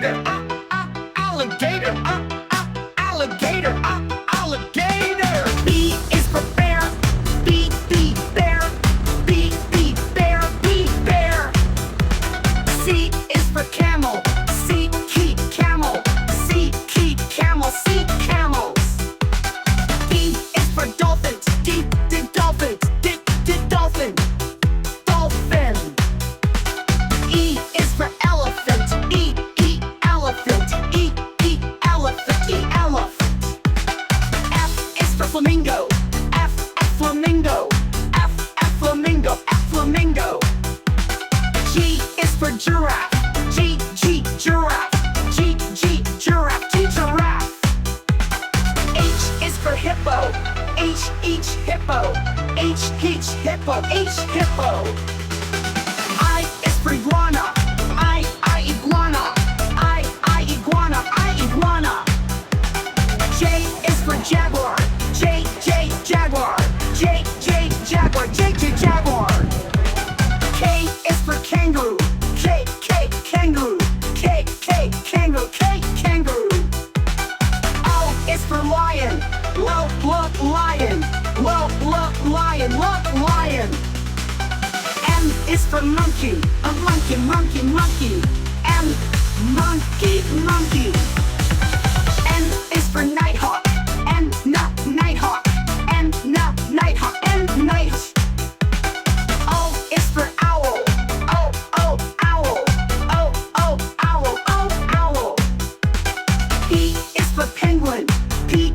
alligator, alligator, alligator, alligator. B is for bear, B, bear, B, bear, bear. C is for camel, C, camel, C, camel, C, camels. D is for dolphin, D, dolphin, D, dolphin, dolphin. E is for elephant, E, elephant, E, elephant, E, elephant. F is for flamingo, F, flamingo, F, flamingo, F, flamingo. G is for giraffe, G, giraffe, G, giraffe, G, giraffe. H is for hippo, H, hippo, H, hippo, H, hippo. I is for iguana, I, iguana, I, iguana, I, iguana. J is for jaguar, J, jaguar, J, jaguar, J, jaguar. K is for kangaroo, K, kangaroo, K, kangaroo, K, kangaroo. O is for lion, lion, lion, lion. M is for monkey, a monkey, monkey. M, monkey. N is for nighthawk, N, nighthawk, N, nighthawk, N, night. O is for owl, owl, owl, owl. P is for penguin, P,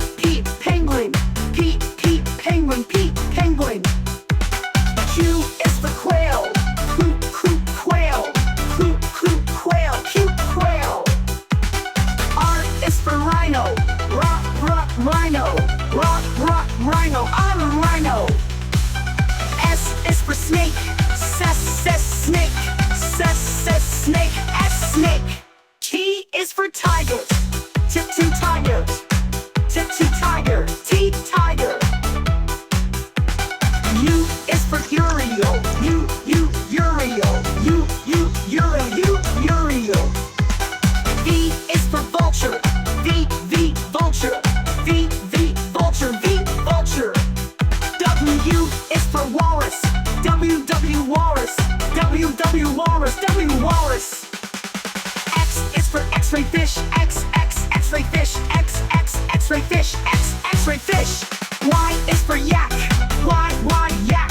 penguin, P, penguin, P, penguin. Q is for quail, quail, quail, quail. R is for rhino, rhino, rhino, I'm a rhino. S is for snake, snake, snake, S, snake. T is for tiger, tiger, tiger, T, tiger. U is for uriel, uriel. V is for vulture, V, vulture, V, vulture, V, vulture. W is for walrus, W, walrus, W, walrus, W, walrus. X is for x-ray fish, X, x-ray fish, X, x-ray fish, X, x-ray fish. Y is for yak, Y, yak,